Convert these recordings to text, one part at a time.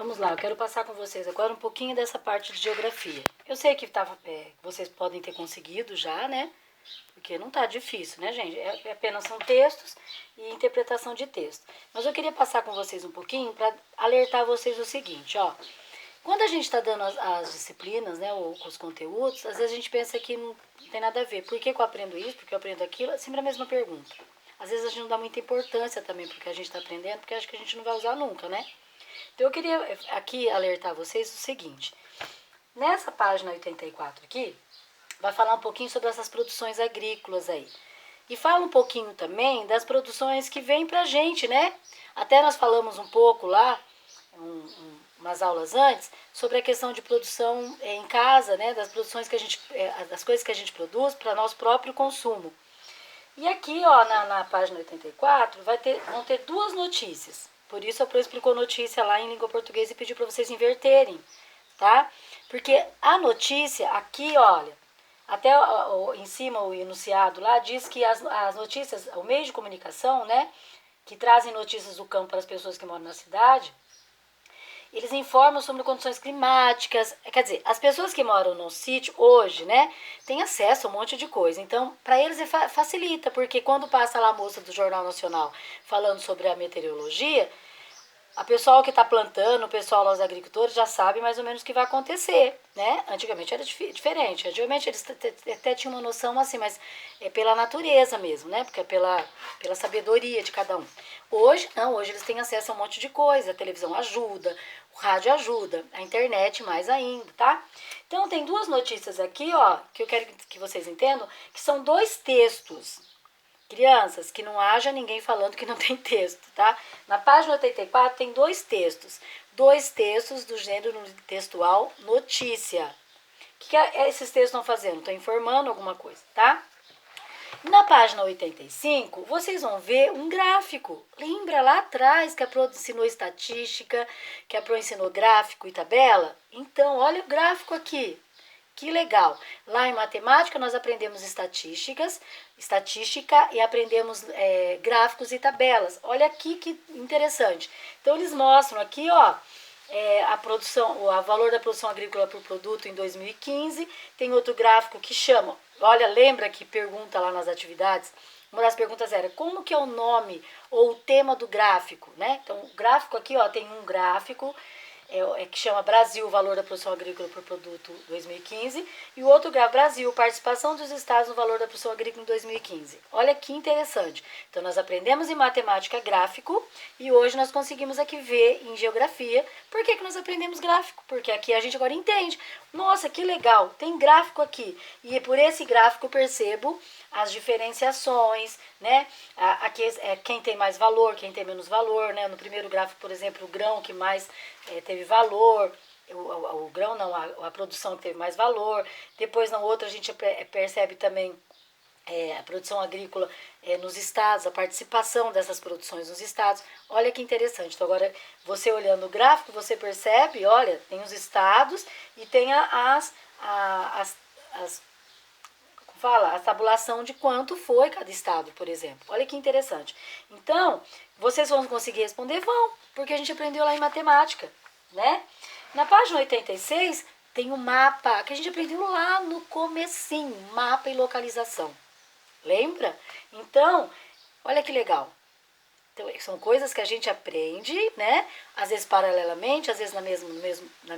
Vamos lá, eu quero passar com vocês agora um pouquinho dessa parte de geografia. Eu sei que vocês podem ter conseguido já, né? Porque não tá difícil, né, gente? Apenas são textos e interpretação de texto. Mas eu queria passar com vocês um pouquinho para alertar vocês o seguinte, ó. Quando a gente está dando as disciplinas, né, ou os conteúdos, às vezes a gente pensa que não tem nada a ver. Por que eu aprendo isso? Por que eu aprendo aquilo? É sempre a mesma pergunta. Às vezes a gente não dá muita importância também porque a gente está aprendendo, porque acho que a gente não vai usar nunca, né? Então eu queria aqui alertar vocês o seguinte. Nessa página 84 aqui, vai falar um pouquinho sobre essas produções agrícolas aí. E fala um pouquinho também das produções que vêm pra gente, né? Até nós falamos um pouco lá, umas aulas antes, sobre a questão de produção em casa, né? Das produções que a gente, das coisas que a gente produz para nosso próprio consumo. E aqui, ó, na página 84, vão ter duas notícias. Por isso a Pro explicou notícia lá em língua portuguesa e pediu para vocês inverterem, tá? Porque a notícia aqui, olha, até em cima o enunciado lá diz que as notícias, o meio de comunicação, né, que trazem notícias do campo para as pessoas que moram na cidade, eles informam sobre condições climáticas. Quer dizer, as pessoas que moram no sítio hoje, né, têm acesso a um monte de coisa. Então, para eles facilita, porque quando passa lá a moça do Jornal Nacional falando sobre a meteorologia, a pessoal que está plantando, o pessoal lá, os agricultores, já sabe mais ou menos o que vai acontecer, né? Antigamente era diferente. Antigamente eles até tinham uma noção assim, mas é pela natureza mesmo, né? Porque é pela sabedoria de cada um. Hoje, não. Hoje eles têm acesso a um monte de coisa. A televisão ajuda, o rádio ajuda, a internet mais ainda, tá? Então tem duas notícias aqui, ó, que eu quero que vocês entendam, que são dois textos. Crianças, que não haja ninguém falando que não tem texto, tá? Na página 84 tem dois textos do gênero textual notícia. O que esses textos estão fazendo? Estão informando alguma coisa, tá? Na página 85, vocês vão ver um gráfico. Lembra lá atrás que a Pro ensinou estatística, que a Pro ensinou gráfico e tabela? Então, olha o gráfico aqui. Que legal! Lá em matemática nós aprendemos estatística e aprendemos gráficos e tabelas. Olha aqui que interessante. Então eles mostram aqui, ó, a produção, o valor da produção agrícola por produto em 2015. Tem outro gráfico que chama, olha, lembra que pergunta lá nas atividades? Uma das perguntas era como que é o nome ou o tema do gráfico, né? Então o gráfico aqui, ó, tem um gráfico que chama Brasil, valor da produção agrícola por produto 2015, e o outro gráfico, Brasil, participação dos estados no valor da produção agrícola em 2015. Olha que interessante. Então, nós aprendemos em matemática gráfico, e hoje nós conseguimos aqui ver em geografia. Por que nós aprendemos gráfico? Porque aqui a gente agora entende. Nossa, que legal, tem gráfico aqui. E por esse gráfico eu percebo as diferenciações, né? Aqui quem tem mais valor, quem tem menos valor, né? No primeiro gráfico, por exemplo, o grão que mais teve valor, o grão não, a produção que teve mais valor. Depois, na outra, a gente percebe também a produção agrícola nos estados, a participação dessas produções nos estados. Olha que interessante. Então, agora, você olhando o gráfico, você percebe, olha, tem os estados e tem a tabulação de quanto foi cada estado, por exemplo. Olha que interessante. Então, vocês vão conseguir responder? Vão, porque a gente aprendeu lá em matemática, né? Na página 86 tem um mapa que a gente aprendeu lá no comecinho, mapa e localização. Lembra? Então, olha que legal. Então, são coisas que a gente aprende, né? Às vezes paralelamente, às vezes na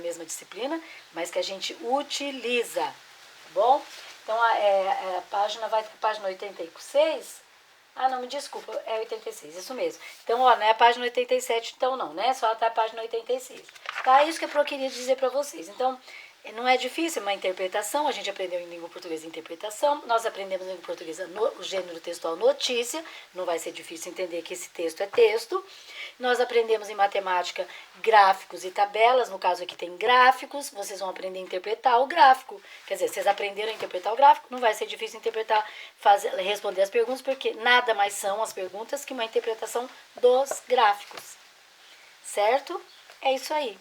mesma disciplina, mas que a gente utiliza, tá bom? Então, a página vai para a página 86. Ah, não, me desculpa, é 86, isso mesmo. Então, ó, não é a página 87, então não, né? Só até a página 86. Tá? Isso que eu queria dizer para vocês. Então, não é difícil, é uma interpretação. A gente aprendeu em língua portuguesa interpretação. Nós aprendemos em língua portuguesa o gênero textual notícia. Não vai ser difícil entender que esse texto é texto. Nós aprendemos em matemática gráficos e tabelas. No caso aqui tem gráficos. Vocês vão aprender a interpretar o gráfico. Quer dizer, vocês aprenderam a interpretar o gráfico. Não vai ser difícil interpretar, responder as perguntas, porque nada mais são as perguntas que uma interpretação dos gráficos. Certo? É isso aí.